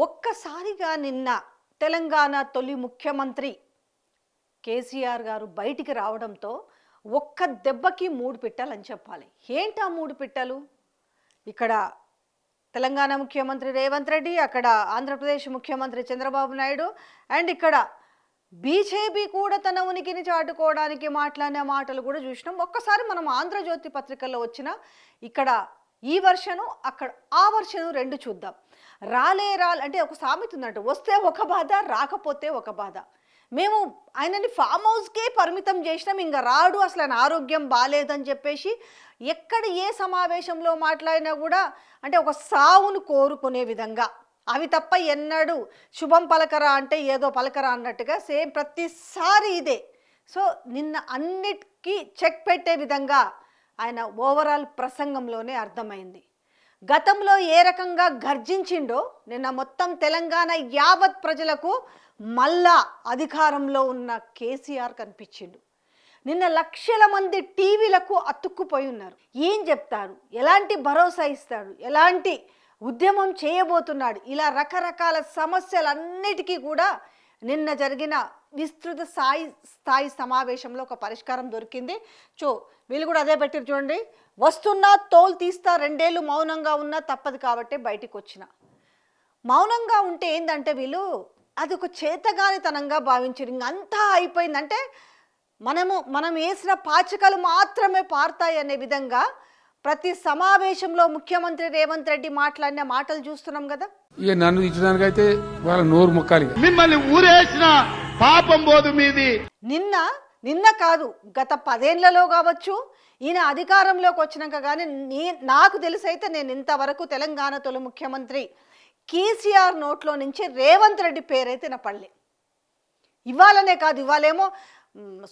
ఒక్కసారిగా నిన్న తెలంగాణ తొలి ముఖ్యమంత్రి కేసీఆర్ గారు బయటికి రావడంతో ఒక్క దెబ్బకి మూడు పిట్టలని చెప్పాలి. ఏంటా మూడు పిట్టలు? ఇక్కడ తెలంగాణ ముఖ్యమంత్రి రేవంత్ రెడ్డి, అక్కడ ఆంధ్రప్రదేశ్ ముఖ్యమంత్రి చంద్రబాబు నాయుడు, అండ్ ఇక్కడ బీజేపీ కూడా తన ఉనికిని చాటుకోవడానికి మాట్లాడిన మాటలు కూడా చూసినాం. ఒక్కసారి మనం ఆంధ్రజ్యోతి పత్రికల్లో వచ్చిన ఇక్కడ ఈ వర్షను అక్కడ ఆ వర్షను రెండు చూద్దాం. రాలే అంటే ఒక సామెత ఉన్నట్టు, వస్తే ఒక బాధ రాకపోతే ఒక బాధ. మేము ఆయనని ఫామ్ హౌస్కే పరిమితం చేసినాం, ఇంకా రాడు, అసలు ఆయన ఆరోగ్యం బాగాలేదని చెప్పేసి ఎక్కడ ఏ సమావేశంలో మాట్లాడినా కూడా అంటే ఒక సావును కోరుకునే విధంగా, అవి తప్ప ఎన్నడూ శుభం పలకరా అంటే ఏదో పలకరా అన్నట్టుగా సేమ్ ప్రతిసారి ఇదే. సో నిన్న అన్నిటికీ చెక్ పెట్టే విధంగా ఆయన ఓవరాల్ ప్రసంగంలోనే అర్థమైంది. గతంలో ఏ రకంగా గర్జించిండో నిన్న మొత్తం తెలంగాణ యావత్ ప్రజలకు మళ్ళా అధికారంలో ఉన్న కేసీఆర్ కనిపించిండు. నిన్న లక్షల మంది టీవీలకు అతుక్కుపోయి ఉన్నారు. ఏం చెప్తారు, ఎలాంటి భరోసా ఇస్తాడు, ఎలాంటి ఉద్యమం చేయబోతున్నాడు, ఇలా రకరకాల సమస్యలన్నిటికీ కూడా నిన్న జరిగిన విస్తృత స్థాయి సమావేశంలో ఒక పరిష్కారం దొరికింది. వీళ్ళు కూడా అదే పెట్టారు చూడండి, వస్తున్నా తోలు తీస్తా, 2 ఏళ్ళు మౌనంగా ఉన్నా తప్పదు కాబట్టి బయటికి వచ్చిన. మౌనంగా ఉంటే ఏంటంటే వీళ్ళు అది ఒక చేతగానితనంగా భావించారు. ఇంకంతా అయిపోయిందంటే మనం వేసిన పాచికలు మాత్రమే పారుతాయి అనే విధంగా ప్రతి సమావేశంలో ముఖ్యమంత్రి రేవంత్ రెడ్డి మాట్లాడిన మాటలు చూస్తున్నాం కదా. ఇక నన్ను ఇచ్చడానికైతే వాళ్ళ నోరు మొక్కాలి. మిమ్మల్ని ఊరేసిన పాపం పోదు మీది. నిన్న కాదు, గత 10 ఏళ్లలో కావచ్చు, ఈయన అధికారంలోకి వచ్చినాక కానీ నాకు తెలిసైతే నేను ఇంతవరకు తెలంగాణ తొలి ముఖ్యమంత్రి కేసీఆర్ నోట్లో నుంచి రేవంత్ రెడ్డి పేరైతే నా పడలే. ఇవ్వాలనే కాదు, ఇవాళేమో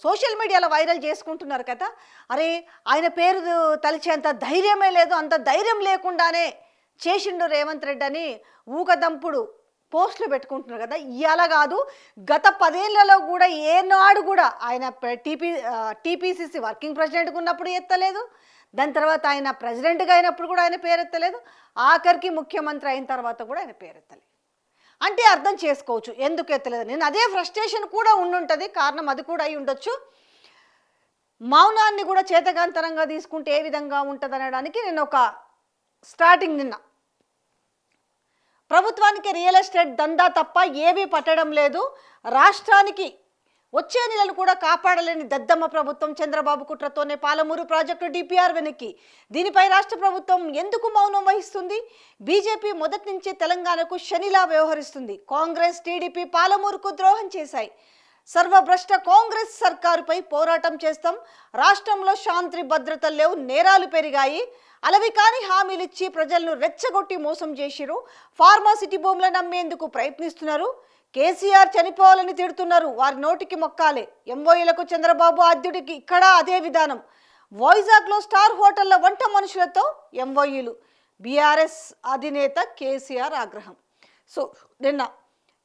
సోషల్ మీడియాలో వైరల్ చేసుకుంటున్నారు కదా, అరే ఆయన పేరు తలిచేంత ధైర్యమే లేదు, అంత ధైర్యం లేకుండానే చేసిండు రేవంత్ రెడ్డి అని ఊకదంపుడు పోస్టులు పెట్టుకుంటున్నారు కదా. ఇవాళ కాదు, గత 10 ఏళ్లలో కూడా ఏనాడు కూడా ఆయన టీపీసీసీ వర్కింగ్ ప్రెసిడెంట్గా ఉన్నప్పుడు ఎత్తలేదు, దాని తర్వాత ఆయన ప్రెసిడెంట్గా అయినప్పుడు కూడా ఆయన పేరు ఎత్తలేదు, ఆఖరికి ముఖ్యమంత్రి అయిన తర్వాత కూడా ఆయన పేరు ఎత్తలేదు. అంటే అర్థం చేసుకోవచ్చు ఎందుకు ఎత్తలేదు. నేను అదే ఫ్రస్ట్రేషన్ కూడా ఉండుంటుంది, కారణం అది కూడా అయి ఉండొచ్చు. మౌనాన్ని కూడా చేతగాంతరంగా తీసుకుంటే ఏ విధంగా ఉంటుంది అనడానికి నేను ఒక స్టార్టింగ్ నిన్న ప్రభుత్వానికి రియల్ ఎస్టేట్ దందా తప్ప ఏమీ పట్టడం లేదు, రాష్ట్రానికి వచ్చే నెలలు కూడా కాపాడలేని దద్దమ్మ ప్రభుత్వం, చంద్రబాబు కుట్రతోనే పాలమూరు ప్రాజెక్టు డిపిఆర్ వెనక్కి, దీనిపై రాష్ట్ర ప్రభుత్వం ఎందుకు మౌనం వహిస్తుంది? బీజేపీ మొదటి నుంచి తెలంగాణకు శనిలా వ్యవహరిస్తుంది, కాంగ్రెస్ టీడీపీ పాలమూరుకు ద్రోహం చేశాయి, సర్వభ్రష్ట కాంగ్రెస్ సర్కారుపై పోరాటం చేస్తాం, రాష్ట్రంలో శాంతి భద్రతలు లేవు, నేరాలు పెరిగాయి, అలవి కాని హామీలు ఇచ్చి ప్రజలను రెచ్చగొట్టి మోసం చేసిరు, ఫార్మాసిటీ భూములను నమ్మేందుకు ప్రయత్నిస్తున్నారు, కేసీఆర్ చనిపోవాలని తిడుతున్నారు, వారి నోటికి మొక్కాలే, ఎంఓఈలకు చంద్రబాబు ఆద్యుడికి ఇక్కడ అదే విధానం, వైజాగ్లో స్టార్ హోటళ్ల వంట మనుషులతో ఎంఓఈలు, బీఆర్ఎస్ అధినేత కేసీఆర్ ఆగ్రహం. సో నిన్న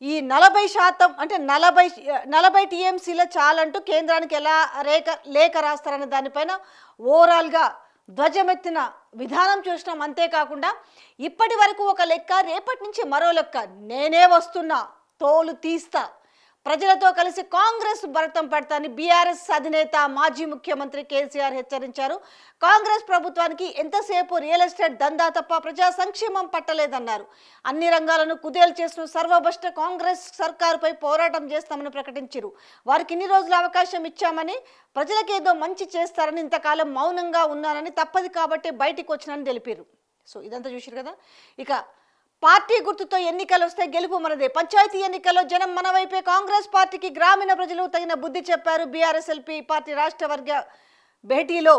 ఈ 40% అంటే 40 టీఎంసీల చాలంటూ కేంద్రానికి ఎలా లేఖ రాస్తారనే దానిపైన ఓవరాల్గా ధ్వజమెత్తిన విధానం చూసినాం. అంతేకాకుండా ఇప్పటి వరకు ఒక లెక్క, రేపటి నుంచి మరో లెక్క, నేనే వస్తున్నా, తోలు తీస్తా, ప్రజలతో కలిసి కాంగ్రెస్ భరతం పెడతాని బీఆర్ఎస్ అధినేత మాజీ ముఖ్యమంత్రి కేసీఆర్ హెచ్చరించారు. కాంగ్రెస్ ప్రభుత్వానికి ఎంతసేపు రియల్ ఎస్టేట్ దందా తప్ప ప్రజా సంక్షేమం పట్టలేదన్నారు. అన్ని రంగాలను కుదేలు చేసిన సర్వభ్రష్ట కాంగ్రెస్ సర్కారుపై పోరాటం చేస్తామని ప్రకటించారు. వారికి ఇన్ని రోజులు అవకాశం ఇచ్చామని, ప్రజలకు ఏదో మంచి చేస్తారని, ఇంతకాలం మౌనంగా ఉన్నారని, తప్పదు కాబట్టి బయటికి వచ్చినని తెలిపారు. సో ఇదంతా చూసారు కదా. ఇక పార్టీ గుర్తుతో ఎన్నికలు వస్తే గెలుపు మనదే, పంచాయతీ ఎన్నికల్లో జనం మన వైపే, కాంగ్రెస్ పార్టీకి గ్రామీణ ప్రజలు తగిన బుద్ధి చెప్పారు. బీఆర్ఎస్ఎల్పీ పార్టీ రాష్ట్ర వర్గ భేటీలో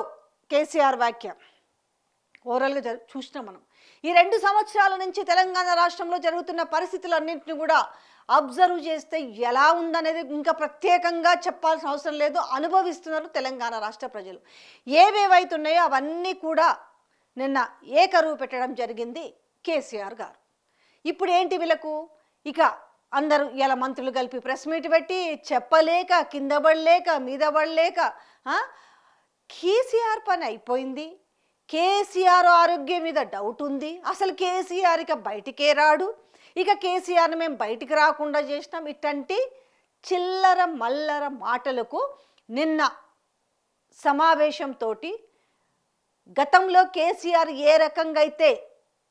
కేసీఆర్ వ్యాఖ్య ఓవరాల్గా చూసినాం మనం. ఈ 2 సంవత్సరాల నుంచి తెలంగాణ రాష్ట్రంలో జరుగుతున్న పరిస్థితులన్నింటినీ కూడా అబ్జర్వ్ చేస్తే ఎలా ఉందనేది ఇంకా ప్రత్యేకంగా చెప్పాల్సిన అవసరం లేదు, అనుభవిస్తున్నారు తెలంగాణ రాష్ట్ర ప్రజలు. ఏవేవైతున్నాయో అవన్నీ కూడా నిన్న ఏకరువు పెట్టడం జరిగింది కేసీఆర్ గారు. ఇప్పుడు ఏంటి వీళ్ళకు, ఇక అందరూ ఇలా మంత్రులు కలిపి ప్రెస్ మీట్ పెట్టి చెప్పలేక, కింద పడలేక, మీద పడలేక కేసీఆర్ పని అయిపోయింది, కేసీఆర్ ఆరోగ్యం మీద డౌట్ ఉంది, అసలు కేసీఆర్ ఇక బయటికే రాడు, ఇక కేసీఆర్ని మేము బయటికి రాకుండా చేసినాం. ఇట్లాంటి చిల్లర మల్లర మాటలకు నిన్న సమావేశంతో గతంలో కేసీఆర్ ఏ రకంగా అయితే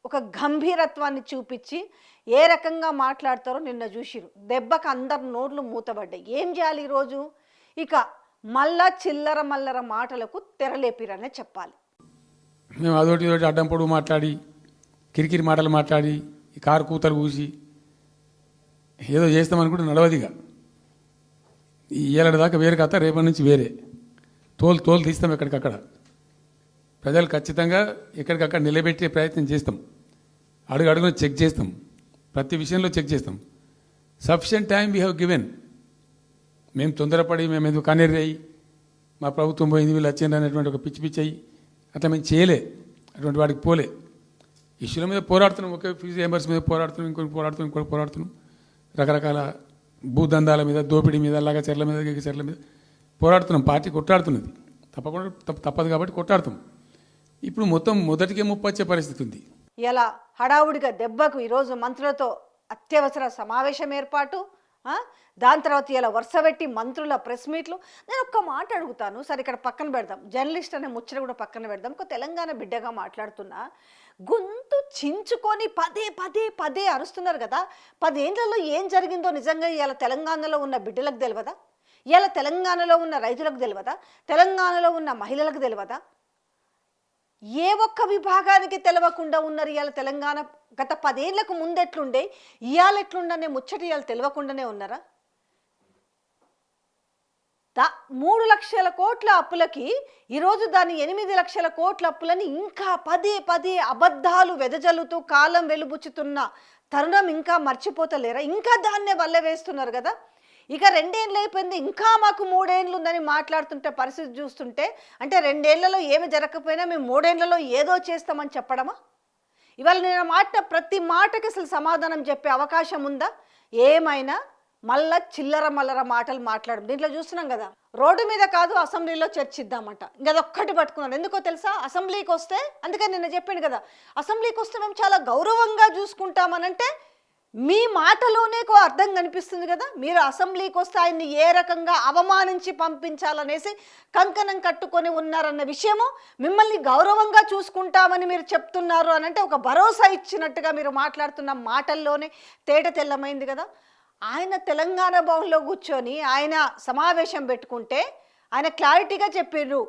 ఒక గంభీరత్వాన్ని చూపించి ఏ రకంగా మాట్లాడతారో నిన్న చూసిరు. దెబ్బకు అందరు నోట్లు మూతబడ్డాయి. ఏం చేయాలి ఈరోజు? ఇక మళ్ళా చిల్లర మల్లర మాటలకు తెరలేపిరనే చెప్పాలి. మేము అదొకటి ఇదొకటి అడ్డం పొడుగు మాట్లాడి కిరికిరి మాటలు మాట్లాడి ఈ కారు కూతలు కూసి ఏదో చేస్తామనుకుంటే నడవదిగా. ఈ ఏళ్ళ దాకా వేరే కథ, రేపటి నుంచి వేరే తోలు తీస్తాం ఎక్కడికక్కడ. ప్రజలు ఖచ్చితంగా ఎక్కడికక్కడ నిలబెట్టే ప్రయత్నం చేస్తాం. అడుగున చెక్ చేస్తాం, ప్రతి విషయంలో చెక్ చేస్తాం. Sufficient time we have given. మేము తొందరపడి మేము ఎందుకు కన్నెర్రయ్యి మా ప్రభుత్వం పోయింది వీళ్ళు వచ్చింది అనేటువంటి ఒక పిచ్చి పిచ్చి అయ్యి అట్లా మేము చేయలే, అటువంటి వాడికి పోలే. ఇష్యూల మీద పోరాడుతున్నాం, ఒకే ఫీజు రియంబర్స్ మీద పోరాడుతున్నాం, ఇంకోటి పోరాడుతున్నాం, రకరకాల భూదందాల మీద, దోపిడీ మీద, లగచర్ల మీద, గిగచర్ల మీద పోరాడుతున్నాం. పార్టీ కొట్టాడుతున్నది, తప్పదు కాబట్టి కొట్టాడుతాం. ఇప్పుడు మొత్తం మొదటికే ముప్పొచ్చే పరిస్థితి ఉంది. ఇలా హడావుడిగా దెబ్బకు ఈరోజు మంత్రులతో అత్యవసర సమావేశం ఏర్పాటు, దాని తర్వాత ఇలా వరుస పెట్టి మంత్రుల ప్రెస్ మీట్లు. నేను ఒక్క మాట అడుగుతాను, సరే ఇక్కడ పక్కన పెడదాం, జర్నలిస్ట్ అనే ముచ్చట కూడా పక్కన పెడదాం. ఒక తెలంగాణ బిడ్డగా మాట్లాడుతున్నా, గొంతు చించుకొని పదే అరుస్తున్నారు కదా. 10 ఏళ్లలో ఏం జరిగిందో నిజంగా ఇలా తెలంగాణలో ఉన్న బిడ్డలకు తెలియదా? ఇలా తెలంగాణలో ఉన్న రైతులకు తెలియదా? తెలంగాణలో ఉన్న మహిళలకు తెలియదా? ఏ ఒక్క విభాగానికి తెలవకుండా ఉన్నారు ఇవాళ తెలంగాణ. గత 10 ఏళ్లకు ముందెట్లుండే ఇవాళ ఎట్లుండనే ముచ్చట ఇవాళ తెలియకుండానే ఉన్నారా? 3 లక్షల కోట్ల అప్పులకి ఈరోజు దాని 8 లక్షల కోట్ల అప్పులని ఇంకా పదే అబద్ధాలు వెదజల్లుతూ కాలం వెలుబుచ్చుతున్న తరుణం ఇంకా మర్చిపోతలేరా? ఇంకా దాన్నే వల్ల వేస్తున్నారు కదా. ఇక 2 ఏళ్ళు అయిపోయింది, ఇంకా మాకు 3 ఏళ్ళు ఉందని మాట్లాడుతుంటే పరిస్థితి చూస్తుంటే అంటే 2 ఏళ్లలో ఏమి జరగకపోయినా మేము 3 ఏళ్లలో ఏదో చేస్తామని చెప్పడమా? ఇవాళ నేను ప్రతి మాటకి అసలు సమాధానం చెప్పే అవకాశం ఉందా? ఏమైనా మళ్ళా చిల్లర మల్లర మాటలు మాట్లాడడం. దీంట్లో చూస్తున్నాం కదా, రోడ్డు మీద కాదు అసెంబ్లీలో చర్చిద్దామంట. ఇంకా అదొక్కటి పట్టుకున్నాను. ఎందుకో తెలుసా? అసెంబ్లీకి వస్తే, అందుకని నిన్న చెప్పాను కదా, అసెంబ్లీకి వస్తే మేము చాలా గౌరవంగా చూసుకుంటామనంటే మీ మాటలోనే అర్థం కనిపిస్తుంది కదా. మీరు అసెంబ్లీకి వస్తే ఆయన్ని ఏ రకంగా అవమానించి పంపించాలనేసి కంకణం కట్టుకొని ఉన్నారన్న విషయము, మిమ్మల్ని గౌరవంగా చూసుకుంటామని మీరు చెప్తున్నారు అనంటే ఒక భరోసా ఇచ్చినట్టుగా మీరు మాట్లాడుతున్న మాటల్లోనే తేట తెల్లమైంది కదా. ఆయన తెలంగాణ భవన్లో కూర్చొని ఆయన సమావేశం పెట్టుకుంటే ఆయన క్లారిటీగా చెప్పారు,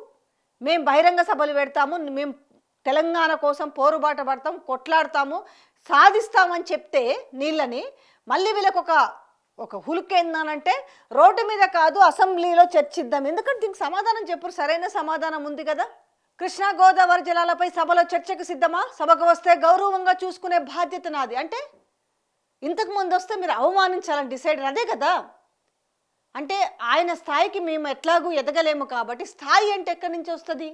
మేము బహిరంగ సభలు పెడతాము, మేము తెలంగాణ కోసం పోరుబాట పడతాం, కొట్లాడతాము, సాధిస్తామని చెప్తే నీళ్ళని మళ్ళీ వీళ్ళకి ఒక హులుక్ ఏందనంటే రోడ్డు మీద కాదు అసెంబ్లీలో చర్చిద్దాం. ఎందుకంటే దీనికి సమాధానం చెప్పరు, సరైన సమాధానం ఉంది కదా. కృష్ణా గోదావరి జలాలపై సభలో చర్చకు సిద్ధమా? సభకు వస్తే గౌరవంగా చూసుకునే బాధ్యత నాది. అంటే ఇంతకు ముందు వస్తే మీరు అవమానించాలని డిసైడ్ అదే కదా. అంటే ఆయన స్థాయికి మేము ఎట్లాగూ ఎదగలేము కాబట్టి స్థాయి అంటే ఎక్కడి నుంచి వస్తుంది?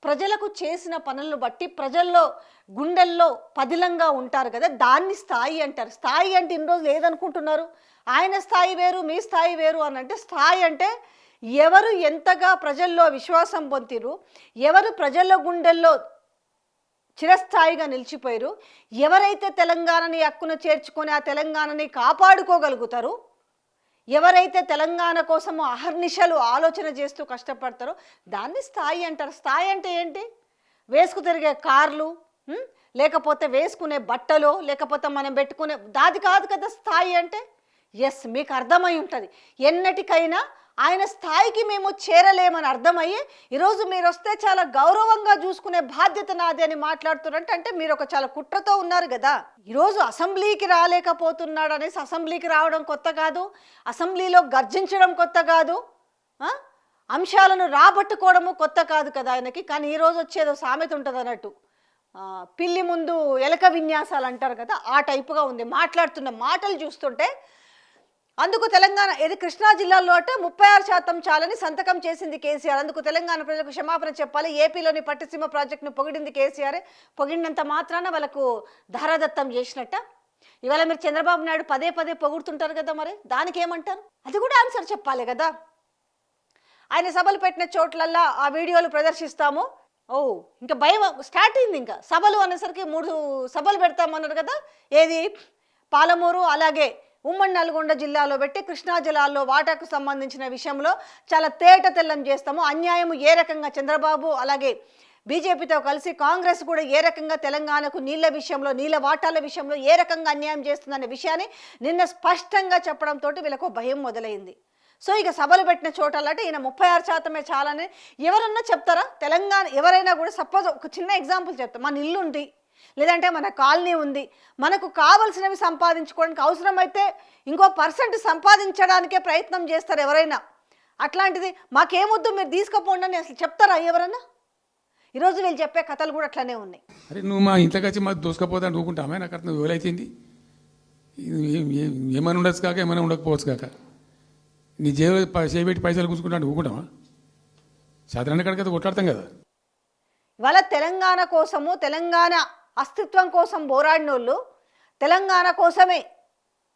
ప్రజలకు చేసిన పనులను బట్టి ప్రజల్లో గుండెల్లో పదిలంగా ఉంటారు కదా, దాన్ని స్థాయి అంటారు. స్థాయి అంటే ఇన్ని రోజులు ఏదనుకుంటున్నారు? ఆయన స్థాయి వేరు, మీ స్థాయి వేరు అని అంటే, స్థాయి అంటే ఎవరు ఎంతగా ప్రజల్లో విశ్వాసం పొందిరు, ఎవరు ప్రజల గుండెల్లో చిరస్థాయిగా నిలిచిపోయారు, ఎవరైతే తెలంగాణని హక్కును చేర్చుకొని ఆ తెలంగాణని కాపాడుకోగలుగుతారు, ఎవరైతే తెలంగాణ కోసము అహర్నిశలు ఆలోచన చేస్తూ కష్టపడతారో దాన్ని స్థాయి అంటారు. స్థాయి అంటే ఏంటి? వేసుకు తిరిగే కార్లు, లేకపోతే వేసుకునే బట్టలు, లేకపోతే మనం పెట్టుకునే దాది కాదు కదా స్థాయి అంటే. ఎస్, మీకు అర్థమై ఉంటుంది. ఎన్నటికైనా ఆయన స్థాయికి మేము చేరలేమని అర్థమయ్యి ఈరోజు మీరు వస్తే చాలా గౌరవంగా చూసుకునే బాధ్యత నాది అని మాట్లాడుతున్నారంటే అంటే మీరు ఒక చాలా కుట్రతో ఉన్నారు కదా. ఈరోజు అసెంబ్లీకి రాలేకపోతున్నాడు అనేసి అసెంబ్లీకి రావడం కొత్త కాదు, అసెంబ్లీలో గర్జించడం కొత్త కాదు, అంశాలను రాబట్టుకోవడము కొత్త కాదు కదా ఆయనకి. కానీ ఈరోజు వచ్చేదో సామెత ఉంటుంది అన్నట్టు, పిల్లి ముందు ఎలక విన్యాసాలు అంటారు కదా, ఆ టైపుగా ఉంది మాట్లాడుతున్న మాటలు చూస్తుంటే. అందుకు తెలంగాణ ఇది కృష్ణా జిల్లాలో అంటే 36% చాలని సంతకం చేసింది కేసీఆర్. అందుకు తెలంగాణ ప్రజలకు క్షమాపణ చెప్పాలి. ఏపీలోని పట్టిసీమ ప్రాజెక్టును పొగిడింది కేసీఆర్. పొగిడినంత మాత్రాన వాళ్ళకు ధారాదత్తం చేసినట్ట. ఇవాళ మీరు చంద్రబాబు నాయుడు పదే పొగుడుతుంటారు కదా, మరి దానికి ఏమంటారు? అది కూడా ఆన్సర్ చెప్పాలి కదా. ఆయన సభలు పెట్టిన చోట్లల్లా ఆ వీడియోలు ప్రదర్శిస్తాము. ఇంకా భయం స్టార్ట్ అయింది. ఇంకా సభలు అనేసరికి 3 సభలు పెడతామన్నారు కదా. ఏది పాలమూరు అలాగే ఉమ్మడి నల్గొండ జిల్లాలో పెట్టి కృష్ణా జిల్లాలో వాటాకు సంబంధించిన విషయంలో చాలా తేట తెల్లం చేస్తాము. అన్యాయం ఏ రకంగా చంద్రబాబు అలాగే బీజేపీతో కలిసి కాంగ్రెస్ కూడా ఏ రకంగా తెలంగాణకు నీళ్ల విషయంలో నీళ్ల వాటాల విషయంలో ఏ రకంగా అన్యాయం చేస్తుందనే విషయాన్ని నిన్న స్పష్టంగా చెప్పడంతో వీళ్ళకు భయం మొదలైంది. సో ఇక సభలు పెట్టిన చోటలంటే ఈయన 36% చాలని ఎవరన్నా చెప్తారా? తెలంగాణ ఎవరైనా కూడా సపోజ్ ఒక చిన్న ఎగ్జాంపుల్ చెప్తాం, మన ఇల్లు ఉంది లేదంటే మన కాలనీ ఉంది, మనకు కావలసినవి సంపాదించుకోవడానికి అవసరమైతే ఇంకో % సంపాదించడానికే ప్రయత్నం చేస్తారు ఎవరైనా. అట్లాంటిది మాకేమొద్దు మీరు తీసుకుపోండి అని అసలు చెప్తారా ఎవరన్నా? ఈరోజు వీళ్ళు చెప్పే కథలు కూడా అట్లనే ఉన్నాయి. అరే నువ్వు మా ఇంట్లోకి వచ్చి మాకు దూసుకపోతా ఊరుకుంటామే, నాకు అర్థం ఎవరైతుంది ఏమైనా ఉండొచ్చు కాక ఏమైనా ఉండకపోవచ్చు కాక నీ చేపెట్టి పైసలు కూర్చుకుంటా ఊరుకుంటామా? సాధారణ కడికైతే కొట్లాడతాం కదా. ఇవాళ తెలంగాణ కోసము తెలంగాణ అస్తిత్వం కోసం పోరాడినోళ్ళు, తెలంగాణ కోసమే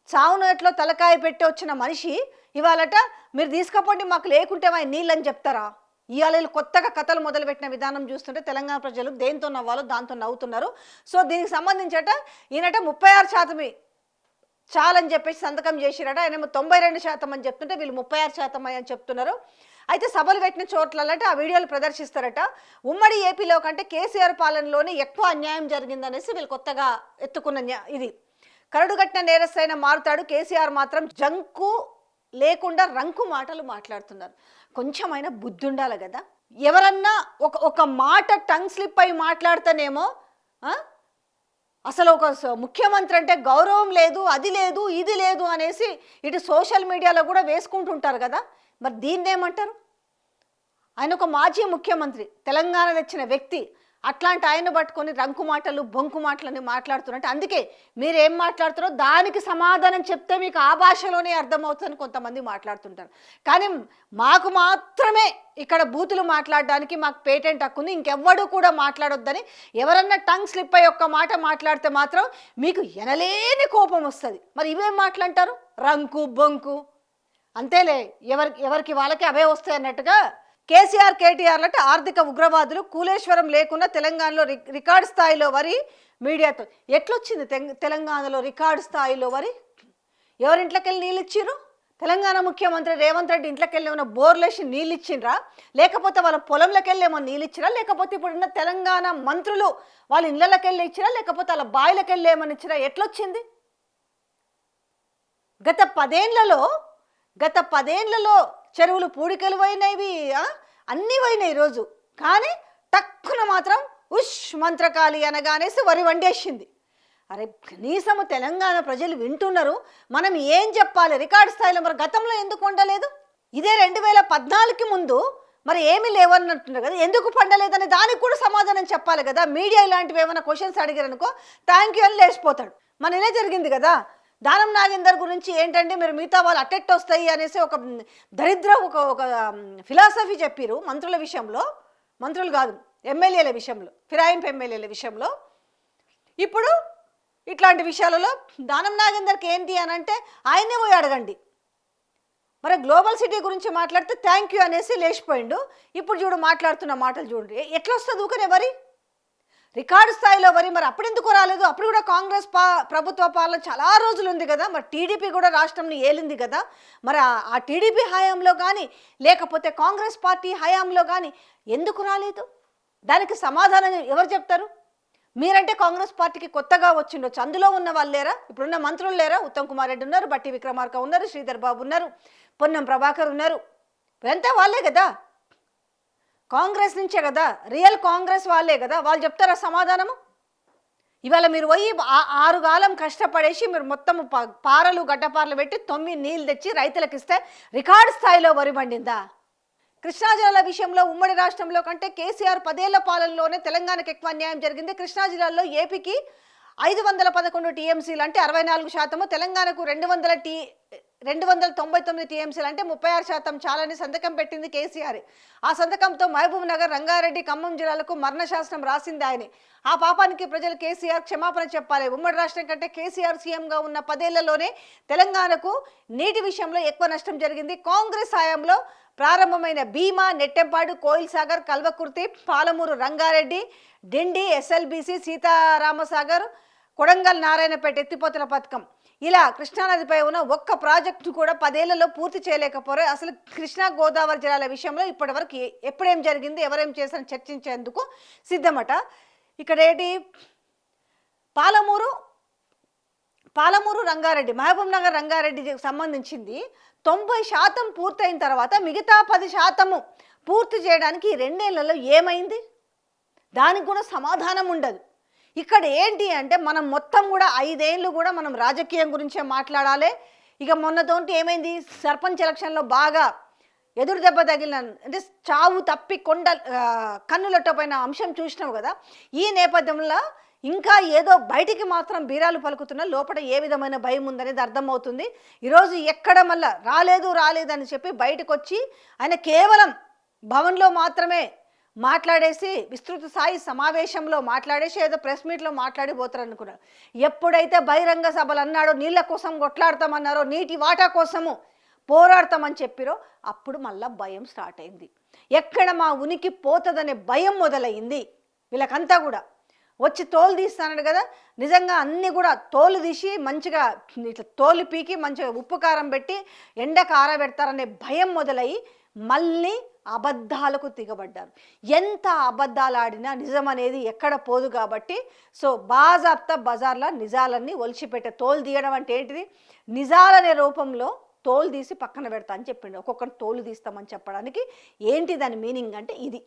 చావునోట్లో తలకాయ పెట్టి వచ్చిన మనిషి ఇవాళట మీరు తీసుకపోండి మాకు లేకుంటే మా నీళ్ళని చెప్తారా? ఇవాళ కొత్తగా కథలు మొదలుపెట్టిన విధానం చూస్తుంటే తెలంగాణ ప్రజలు దేంతో నవ్వాలో దాంతో నవ్వుతున్నారు. సో దీనికి సంబంధించట ఈయనట 36% చాలని చెప్పేసి సంతకం చేసిరట, ఆయన 92% అని చెప్తుంటే వీళ్ళు 36% అని చెప్తున్నారు. అయితే సభలు పెట్టిన చోట్లంటే ఆ వీడియోలు ప్రదర్శిస్తారట. ఉమ్మడి ఏపీలో కంటే కేసీఆర్ పాలనలోనే ఎక్కువ అన్యాయం జరిగిందనేసి వీళ్ళు కొత్తగా ఎత్తుకున్న ఇది కరడుగట్టిన నేరస్తైన మారుతాడు, కేసీఆర్ మాత్రం జంకు లేకుండా రంకు మాటలు మాట్లాడుతున్నారు. కొంచెమైనా బుద్ధి ఉండాలి కదా. ఎవరన్నా ఒక మాట టంగ్ స్లిప్ అయి మాట్లాడితేనేమో అసలు ఒక ముఖ్యమంత్రి అంటే గౌరవం లేదు, అది లేదు ఇది లేదు అనేసి ఇటు సోషల్ మీడియాలో కూడా వేసుకుంటుంటారు కదా. మరి దీన్ని ఏమంటారు? ఆయన ఒక మాజీ ముఖ్యమంత్రి, తెలంగాణ తెచ్చిన వ్యక్తి, అట్లాంటి ఆయన పట్టుకొని రంకు మాటలు బొంకు మాటలని మాట్లాడుతున్నట్టు. అందుకే మీరు ఏం మాట్లాడుతారో దానికి సమాధానం చెప్తే మీకు ఆ భాషలోనే అర్థమవుతుందని కొంతమంది మాట్లాడుతుంటారు. కానీ మాకు మాత్రమే ఇక్కడ బూతులు మాట్లాడడానికి మాకు పేటెంట్ హక్కు ఉంది, ఇంకెవ్వడూ కూడా మాట్లాడొద్దని ఎవరన్నా టంగ్ స్లిప్ అయ్యి ఒక్క మాట మాట్లాడితే మాత్రం మీకు ఎనలేని కోపం వస్తుంది. మరి ఇవేం మాట్లాడతారు? రంకు బొంకు అంతేలే, ఎవరికి వాళ్ళకి అవే వస్తాయి అన్నట్టుగా. కేసీఆర్ కేటీఆర్లంటే ఆర్థిక ఉగ్రవాదులు, కూలేశ్వరం లేకుండా తెలంగాణలో రికార్డు స్థాయిలో వరి మీడియాతో. ఎట్లొచ్చింది తెలంగాణలో రికార్డు స్థాయిలో వరి? ఎవరింట్లోకి వెళ్ళి నీళ్ళు ఇచ్చిర్రు? తెలంగాణ ముఖ్యమంత్రి రేవంత్ రెడ్డి ఇంట్లోకి వెళ్ళి ఏమైనా బోర్లేసి నీళ్ళు ఇచ్చిండ్రా? లేకపోతే వాళ్ళ పొలంలోకి వెళ్ళి ఏమో నీళ్ళు ఇచ్చిరా? లేకపోతే ఇప్పుడున్న తెలంగాణ మంత్రులు వాళ్ళ ఇళ్ళకి వెళ్ళి ఇచ్చిరా? లేకపోతే వాళ్ళ బాయిలకి వెళ్ళి ఏమని ఇచ్చిరా? ఎట్లొచ్చింది? గత పదేళ్లలో చెరువులు పూడికలు పోయినవి, అన్నీ పోయినాయి ఈరోజు. కానీ టక్కున మాత్రం ఉష్ మంత్రకాళి అనగానేసి వరి వండేసింది. అరే కనీసము తెలంగాణ ప్రజలు వింటున్నారు, మనం ఏం చెప్పాలి రికార్డు స్థాయిలో? మరి గతంలో ఎందుకు వండలేదు? ఇదే 2014కి ముందు మరి ఏమీ లేవన్నట్టున్నారు కదా, ఎందుకు పండలేదని దానికి కూడా సమాధానం చెప్పాలి కదా. మీడియా ఇలాంటివి ఏమైనా క్వశ్చన్స్ అడిగారనుకో థ్యాంక్ యూ అని లేచిపోతాడు. మన ఇలా జరిగింది కదా. దానం నాగేందర్ గురించి ఏంటంటే మీరు మిగతా వాళ్ళు అటెక్ట్ వస్తాయి అనేసి ఒక దరిద్ర ఒక ఫిలాసఫీ చెప్పారు మంత్రుల విషయంలో, మంత్రులు కాదు ఎమ్మెల్యేల విషయంలో, ఫిరాయింపు ఎమ్మెల్యేల విషయంలో. ఇప్పుడు ఇట్లాంటి విషయాలలో దానం నాగేందర్కి ఏంటి అని అంటే ఆయనే పోయి అడగండి. మరి గ్లోబల్ సిటీ గురించి మాట్లాడితే థ్యాంక్ యూ అనేసి లేచిపోయిండు. ఇప్పుడు చూడు మాట్లాడుతున్న మాటలు చూడండి, ఎట్లా వస్తుంది ఊకనే వరి రికార్డు స్థాయిలో వరి. మరి అప్పుడు ఎందుకు రాలేదు? అప్పుడు కూడా కాంగ్రెస్ ప్రభుత్వ పాలన చాలా రోజులు ఉంది కదా, మరి టీడీపీ కూడా రాష్ట్రంని ఏలింది కదా. మరి ఆ టీడీపీ హయాంలో కానీ లేకపోతే కాంగ్రెస్ పార్టీ హయాంలో కానీ ఎందుకు రాలేదు? దానికి సమాధానం ఎవరు చెప్తారు? మీరంటే కాంగ్రెస్ పార్టీకి కొత్తగా వచ్చిండొచ్చు, అందులో ఉన్న వాళ్ళు లేరా? ఇప్పుడున్న మంత్రులు లేరా? ఉత్తమ్ కుమార్ రెడ్డి ఉన్నారు, బట్టి విక్రమార్క ఉన్నారు, శ్రీధర్ బాబు ఉన్నారు, పొన్నం ప్రభాకర్ ఉన్నారు, ఇదంతా వాళ్ళే కదా, కాంగ్రెస్ నుంచే కదా, రియల్ కాంగ్రెస్ వాళ్ళే కదా. వాళ్ళు చెప్తారా సమాధానము? ఇవాళ మీరు పోయి 6 కాలం కష్టపడేసి మీరు మొత్తం పారలు గడ్డపారలు పెట్టి 9 నీళ్ళు తెచ్చి రైతులకు ఇస్తే రికార్డు స్థాయిలో వరి పండిందా? కృష్ణా జిల్లాల విషయంలో ఉమ్మడి రాష్ట్రంలో కంటే కేసీఆర్ 10 ఏళ్ల పాలనలోనే తెలంగాణకు ఎక్కువ అన్యాయం జరిగింది. కృష్ణా జిల్లాలో ఏపీకి 511 టీఎంసీలు అంటే 64%, తెలంగాణకు 299 టీఎంసీలు అంటే 36% చాలని సంతకం పెట్టింది కేసీఆర్. ఆ సంతకంతో మహబూబ్ నగర్, రంగారెడ్డి, ఖమ్మం జిల్లాలకు మరణశాసనం రాసింది ఆయనే. ఆ పాపానికి ప్రజలు కేసీఆర్ క్షమాపణ చెప్పాలి. ఉమ్మడి రాష్ట్రం కంటే కేసీఆర్ సీఎంగా ఉన్న 10 ఏళ్లలోనే తెలంగాణకు నీటి విషయంలో ఎక్కువ నష్టం జరిగింది. కాంగ్రెస్ హయాంలో ప్రారంభమైన భీమా, నెట్టెంపాడు, కోయిల్ సాగర్, కల్వకుర్తి, పాలమూరు, రంగారెడ్డి, డిండి, ఎస్ఎల్బీసీ, సీతారామసాగర్, కొడంగల్, నారాయణపేట ఎత్తిపోతల పథకం ఇలా కృష్ణానదిపై ఉన్న ఒక్క ప్రాజెక్టు కూడా 10 ఏళ్లలో పూర్తి చేయలేకపోయారు. అసలు కృష్ణా గోదావరి జిల్లాల విషయంలో ఇప్పటివరకు ఎప్పుడేం జరిగింది, ఎవరేం చేశారని చర్చించేందుకు సిద్ధమట. ఇక్కడ ఏంటి, పాలమూరు రంగారెడ్డి, మహబూబ్ నగర్ రంగారెడ్డికి సంబంధించింది 90% పూర్తయిన తర్వాత మిగతా 10% పూర్తి చేయడానికి 2 ఏళ్లలో ఏమైంది? దానికి కూడా సమాధానం ఉండదు. ఇక్కడ ఏంటి అంటే మనం మొత్తం కూడా 5 ఏళ్ళు కూడా మనం రాజకీయం గురించే మాట్లాడాలి. ఇక మొన్నతోటి ఏమైంది, సర్పంచ్ ఎలక్షన్లో బాగా ఎదురు దెబ్బ తగిలిన అంటే చావు తప్పి కన్నులొట్టపోయిన అంశం చూసినావు కదా. ఈ నేపథ్యంలో ఇంకా ఏదో బయటికి మాత్రం బీరాలు పలుకుతున్నా, లోపల ఏ విధమైన భయం ఉందనేది అర్థమవుతుంది. ఈరోజు ఎక్కడ మళ్ళా రాలేదని చెప్పి బయటకు వచ్చి ఆయన కేవలం భవన్లో మాత్రమే మాట్లాడేసి విస్తృత స్థాయి సమావేశంలో మాట్లాడేసి ఏదో ప్రెస్ మీట్లో మాట్లాడిపోతారు అనుకున్నారు. ఎప్పుడైతే బహిరంగ సభలు అన్నాడో, నీళ్ళ కోసం కొట్లాడతామన్నారో, నీటి వాటా కోసము పోరాడతామని చెప్పిరో, అప్పుడు మళ్ళా భయం స్టార్ట్ అయింది. ఎక్కడ మా ఉనికి పోతుందనే భయం మొదలైంది వీళ్ళకంతా కూడా. వచ్చి తోలు తీస్తానడు కదా, నిజంగా అన్నీ కూడా తోలు తీసి మంచిగా ఇట్లా తోలు పీకి మంచిగా ఉప్పు కారం పెట్టి ఎండకు ఆరబెడతారనే భయం మొదలయ్యి మళ్ళీ అబద్ధాలకు దిగబడ్డారు. ఎంత అబద్ధాలు ఆడినా నిజం అనేది ఎక్కడ పోదు కాబట్టి సో బాజాబ్తా బజార్లో నిజాలన్నీ ఒలిచిపెట్టే. తోలు తీయడం అంటే ఏంటిది, నిజాలనే రూపంలో తోలు తీసి పక్కన పెడతా అని చెప్పిండు. ఒక్కొక్కరు తోలు తీస్తామని చెప్పడానికి ఏంటి దాని మీనింగ్ అంటే ఇది.